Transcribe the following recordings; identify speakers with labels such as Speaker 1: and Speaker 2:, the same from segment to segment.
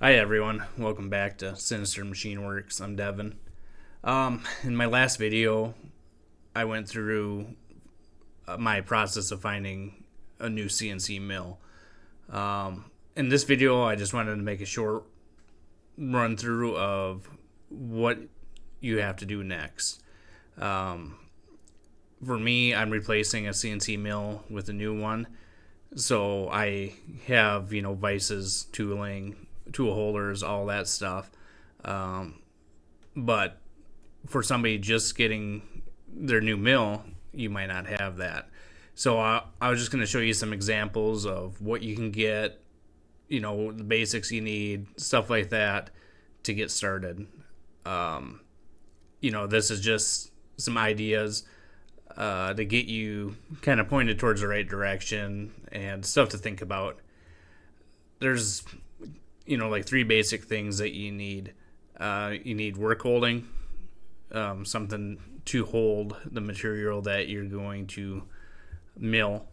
Speaker 1: Hi everyone, welcome back to Sinister Machine Works. I'm Devin. In my last video, I went through my process of finding a new CNC mill. In this video, I just wanted to make a short run through of what you have to do next. For me, I'm replacing a CNC mill with a new one. So I have, vices, tooling, tool holders, all that stuff. But for somebody just getting their new mill, you might not have that. So I was just going to show you some examples of what you can get, the basics you need, stuff like that to get started. This is just some ideas to get you kind of pointed towards the right direction and stuff to think about. There's, like three basic things that you need. You need work holding, something to hold the material that you're going to mill.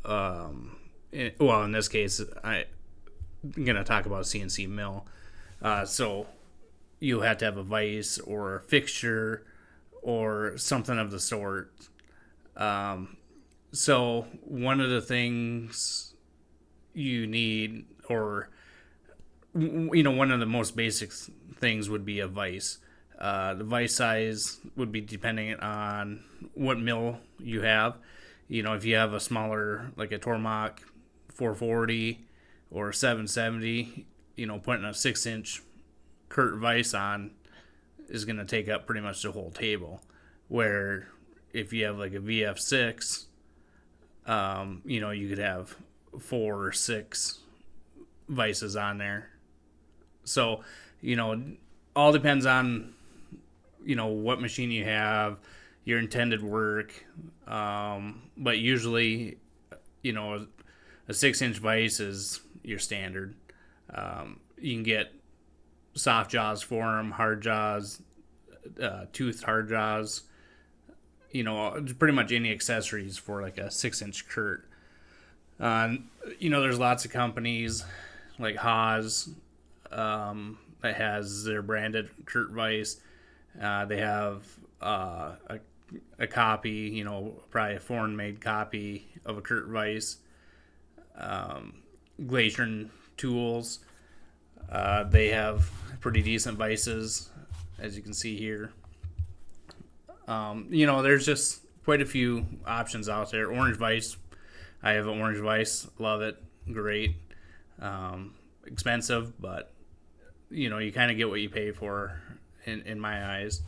Speaker 1: In this case, I'm going to talk about a CNC mill. So you have to have a vise or a fixture or something of the sort. So one of the things you need, or one of the most basic things would be a vise. The vise size would be depending on what mill you have. If you have a smaller, like a Tormach 440 or 770, putting a 6-inch Kurt vise on is going to take up pretty much the whole table. Where if you have like a VF6, you could have 4 or 6 vices on there. So, all depends on, what machine you have, your intended work. But usually, a 6-inch vise is your standard. You can get soft jaws for them, hard jaws, toothed hard jaws, pretty much any accessories for like a 6-inch Kurt. There's lots of companies like Haas that has their branded Kurt vise. They have a copy, probably a foreign-made copy of a Kurt vise. Glacier Tools, they have pretty decent vices, as you can see here. There's just quite a few options out there. Orange vise, I have an orange vise, love it, great. Expensive, but you kind of get what you pay for in my eyes.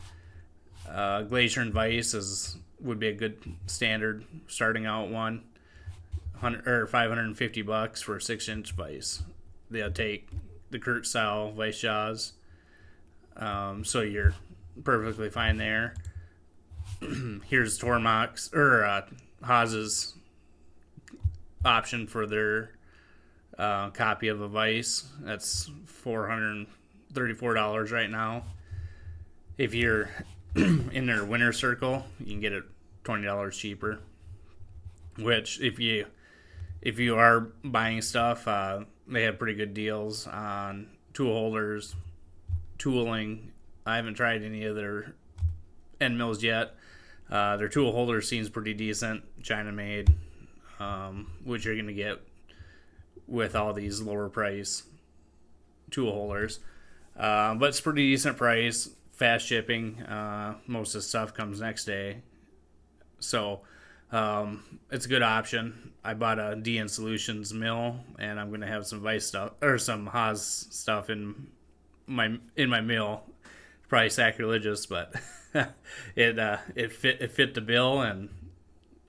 Speaker 1: Glacier and vise would be a good standard starting out one. $550 for a 6-inch vise. They'll take the Kurt style vise jaws, so you're perfectly fine there. Here's Tormach's or Haas's option for their copy of a vise. That's $434 right now. If you're in their winter circle, you can get it $20 cheaper. Which, if you are buying stuff, they have pretty good deals on tool holders, tooling. I haven't tried any of their end mills yet. Their tool holder seems pretty decent, China made, which you're going to get with all these lower price tool holders. But it's pretty decent price, fast shipping. Most of the stuff comes next day. So it's a good option. I bought a DN Solutions mill, and I'm going to have some Vice stuff or some Haas stuff in my mill. Probably sacrilegious, but it fit the bill, and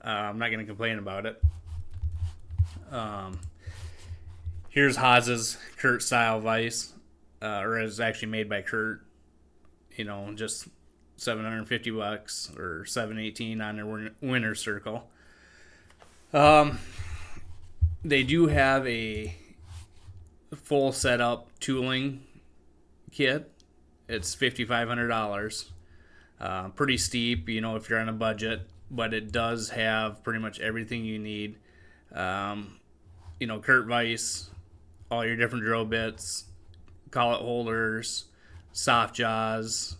Speaker 1: I'm not going to complain about it. Here's Haas's Kurt style vise, or it's actually made by Kurt. Just $750 or $718 on their winter circle. They do have a full setup tooling kit. It's $5,500. Pretty steep, if you're on a budget, but it does have pretty much everything you need. Kurt vise, all your different drill bits, collet holders, soft jaws,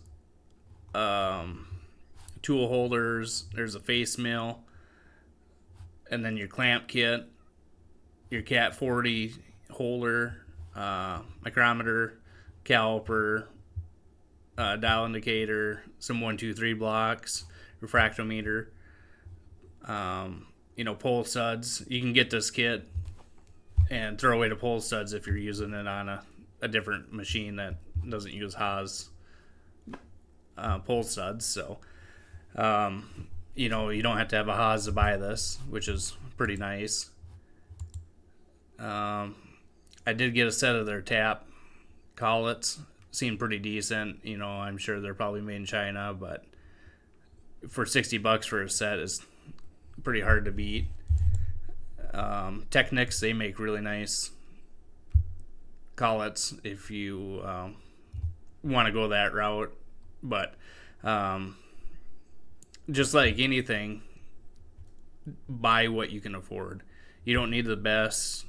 Speaker 1: tool holders. There's a face mill, and then your clamp kit, your Cat 40 holder, micrometer, caliper, dial indicator, some 123 blocks, refractometer, pull studs. You can get this kit and throw away the pull studs if you're using it on a different machine that doesn't use Haas pull studs. So, you don't have to have a Haas to buy this, which is pretty nice. I did get a set of their tap collets. Seemed pretty decent. I'm sure they're probably made in China, but for $60 for a set is pretty hard to beat. Technics, they make really nice collets if you want to go that route. But just like anything, buy what you can afford. You don't need the best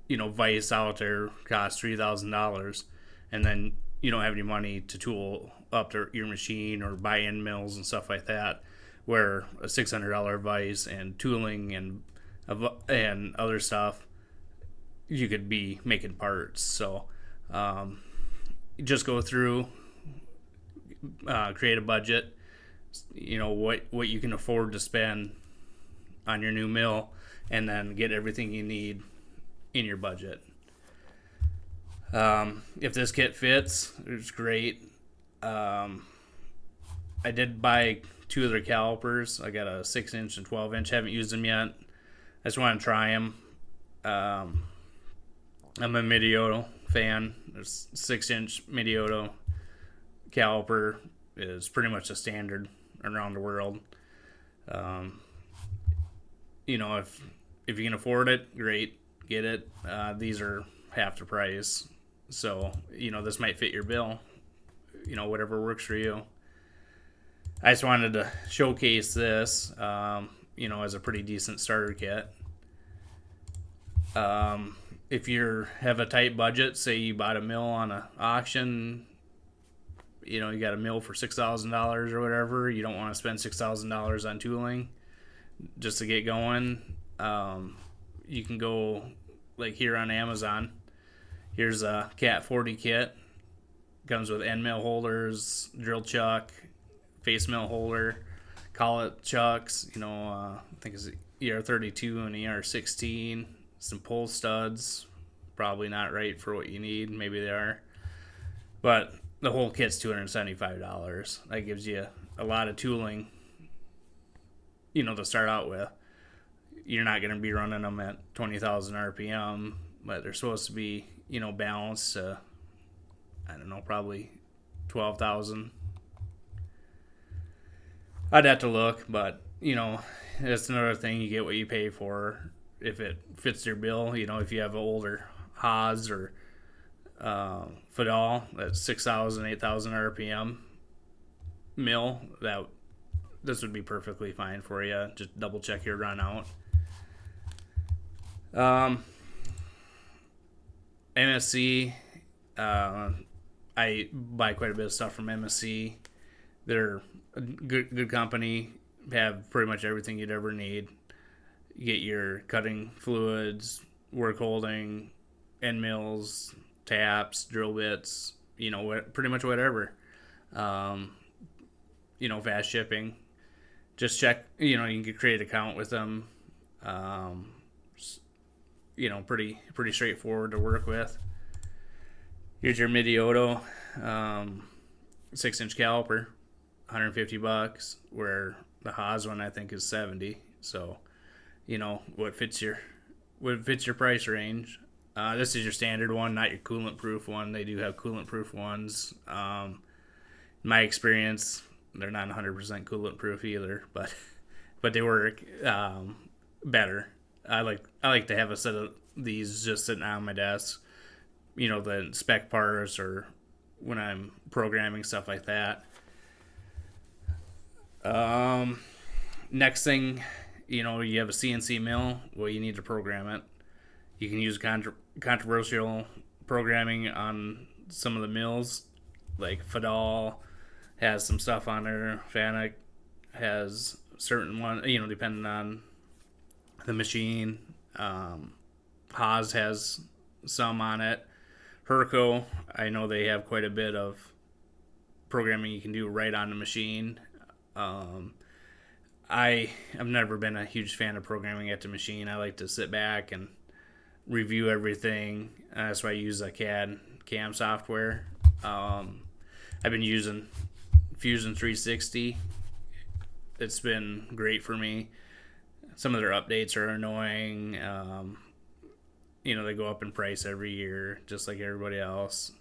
Speaker 1: vise out there costs $3,000, and then you don't have any money to tool up your machine or buy end mills and stuff like that, where a $600 vise and tooling and other stuff, you could be making parts. So just go through, create a budget, what you can afford to spend on your new mill, and then get everything you need in your budget. If this kit fits, it's great. I did buy 2 of their calipers. I got a 6-inch and 12-inch. Haven't used them yet. I just want to try them. I'm a Midioto fan. There's 6-inch Midioto caliper is pretty much the standard around the world. If you can afford it, great. Get it. These are half the price, so this might fit your bill. Whatever works for you. I just wanted to showcase this, as a pretty decent starter kit. If you have a tight budget, say you bought a mill on an auction, you got a mill for $6,000 or whatever. You don't want to spend $6,000 on tooling just to get going. You can go like here on Amazon. Here's a Cat 40 kit. Comes with end mill holders, drill chuck, face mill holder, collet chucks. I think it's ER32 and ER16. Some pull studs. Probably not right for what you need. Maybe they are. But the whole kit's $275. That gives you a lot of tooling, to start out with. You're not going to be running them at 20,000 RPM, but they're supposed to be, balanced to, probably 12,000. I'd have to look, but, that's another thing. You get what you pay for if it fits your bill. If you have an older Haas or Fadal that's 6,000, 8,000 RPM mill, this would be perfectly fine for you. Just double check your run out. MSC, I buy quite a bit of stuff from MSC. They're a good company. Have pretty much everything you'd ever need. You get your cutting fluids, work holding, end mills, taps, drill bits, pretty much whatever. Fast shipping. Just check, you can create an account with them. Pretty straightforward to work with. Here's your Midioto 6-inch caliper, $150, where the Haas one I think is $70. So, what fits your price range. This is your standard one, not your coolant proof one. They do have coolant proof ones. In my experience, they're not 100% coolant proof either, but they work better. I like to have a set of these just sitting on my desk, the spec parts or when I'm programming, stuff like that. Next thing, you have a CNC mill. Well, you need to program it. You can use controversial programming on some of the mills, like Fadal has some stuff on there. Fanuc has certain one, depending on the machine. Haas has some on it. Herco, I know they have quite a bit of programming you can do right on the machine. I've never been a huge fan of programming at the machine. I like to sit back and review everything. That's why I use a CAD CAM software. I've been using Fusion 360. It's been great for me. Some of their updates are annoying. They go up in price every year, just like everybody else.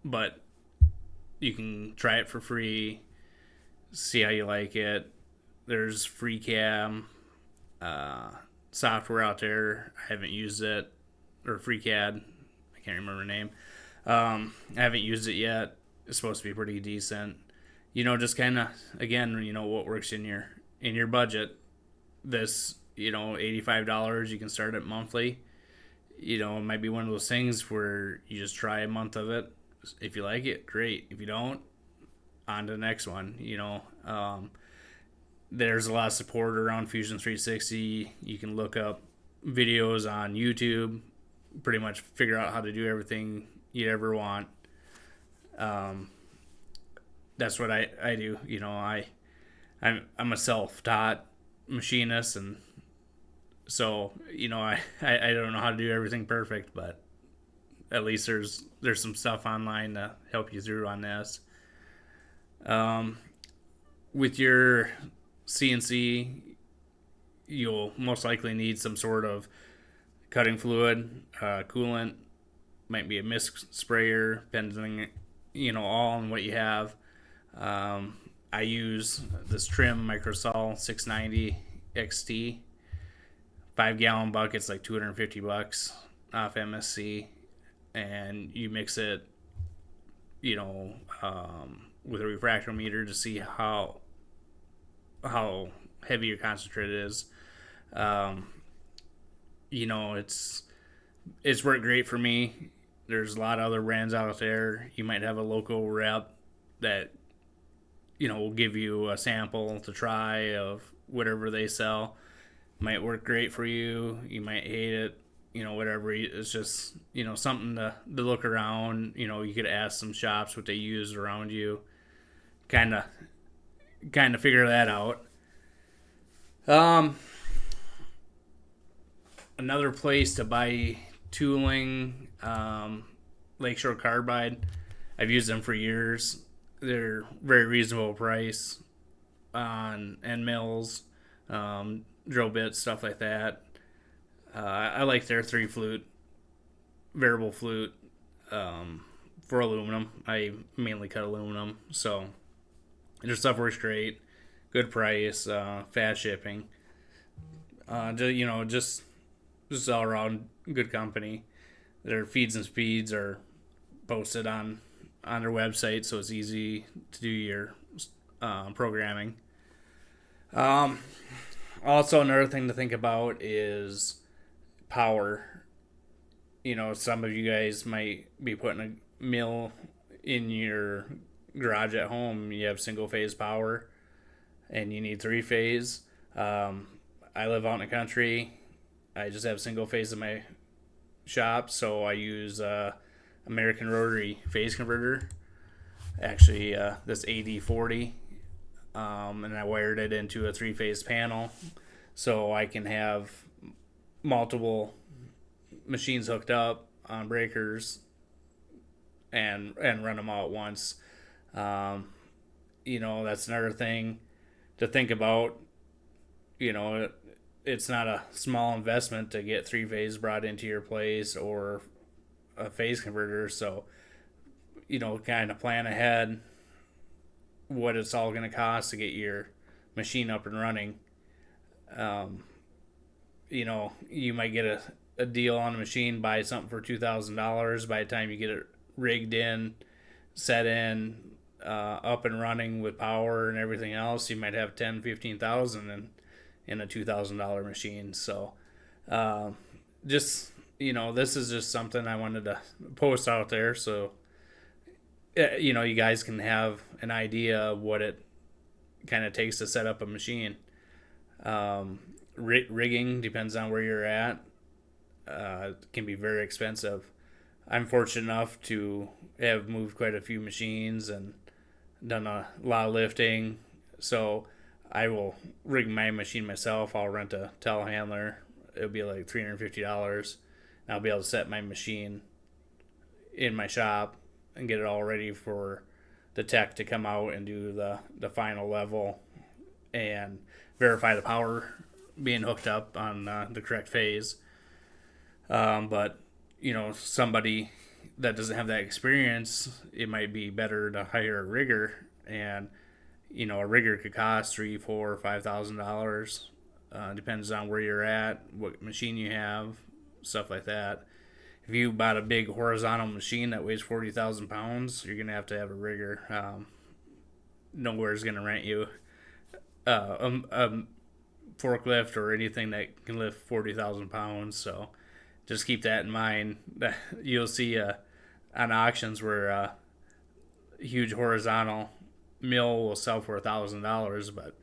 Speaker 1: But you can try it for free, see how you like it. There's free CAM software out there. I haven't used it, or FreeCAD. I can't remember the name. I haven't used it yet. It's supposed to be pretty decent. Just kind of, again, what works in your budget. This, $85, you can start it monthly. It might be one of those things where you just try a month of it. If you like it, great. If you don't, on to the next one. There's a lot of support around Fusion 360. You can look up videos on YouTube, pretty much figure out how to do everything you'd ever want. That's what I do. I'm a self-taught machinist, and so I don't know how to do everything perfect, but at least there's some stuff online to help you through on this. With your CNC, you'll most likely need some sort of cutting fluid, coolant, might be a mist sprayer, depending, all on what you have. I use this Trim Microsol 690 XT, 5-gallon bucket's like $250 off MSC, and you mix it, with a refractometer to see how heavy your concentrate is. It's worked great for me. There's a lot of other brands out there. You might have a local rep that will give you a sample to try of whatever they sell. Might work great for you. You might hate it. Whatever. It's just something to look around. You could ask some shops what they use around you. Kind of figure that out. Another place to buy tooling, Lakeshore Carbide. I've used them for years. They're very reasonable price on end mills, drill bits, stuff like that. I like their 3-flute variable flute for aluminum. I mainly cut aluminum, so their stuff works great. Good price, fast shipping. Just all around good company. Their feeds and speeds are posted on their website, so it's easy to do your programming. Also, another thing to think about is power. Some of you guys might be putting a mill in your garage at home. You have single phase power and you need 3-phase. I live out in the country. I just have single phase in my shop, so I use American Rotary phase converter. Actually, this AD40, and I wired it into a 3-phase panel, so I can have multiple machines hooked up on breakers and run them all at once. That's another thing to think about. It's not a small investment to get 3-phase brought into your place or a phase converter, so kind of plan ahead what it's all going to cost to get your machine up and running. You might get a deal on a machine, buy something for $2,000. By the time you get it rigged in, set in, up and running with power and everything else, you might have $10,000-$15,000 in a $2,000 machine. So just this is just something I wanted to post out there, so you guys can have an idea of what it kind of takes to set up a machine. Rigging depends on where you're at. Can be very expensive. I'm fortunate enough to have moved quite a few machines and done a lot of lifting, so I will rig my machine myself. I'll rent a telehandler. It'll be like $350, and I'll be able to set my machine in my shop and get it all ready for the tech to come out and do the final level and verify the power being hooked up on the correct phase. But somebody that doesn't have that experience, it might be better to hire a rigger, and a rigger could cost $3,000, $4,000, $5,000. Depends on where you're at, what machine you have, stuff like that. If you bought a big horizontal machine that weighs 40,000 pounds, you're gonna have to have a rigger. Nowhere's gonna rent you a forklift or anything that can lift 40,000 pounds. So just keep that in mind. You'll see on auctions where a huge horizontal mill will sell for $1,000, but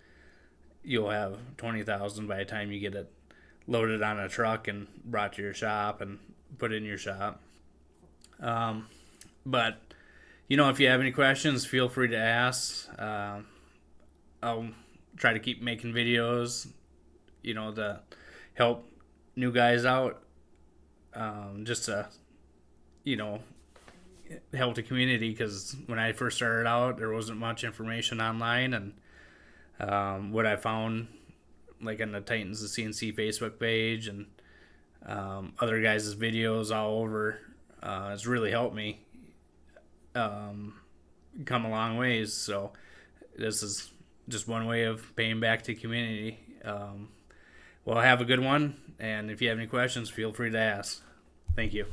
Speaker 1: you'll have 20,000 by the time you get it loaded on a truck and brought to your shop and put in your shop. But if you have any questions, feel free to ask. I'll try to keep making videos, to help new guys out, just to, help the community, because when I first started out, there wasn't much information online, and what I found, like on the Titans of CNC Facebook page and other guys' videos all over, has really helped me come a long ways. So this is just one way of paying back to the community. Well, have a good one, and if you have any questions, feel free to ask. Thank you.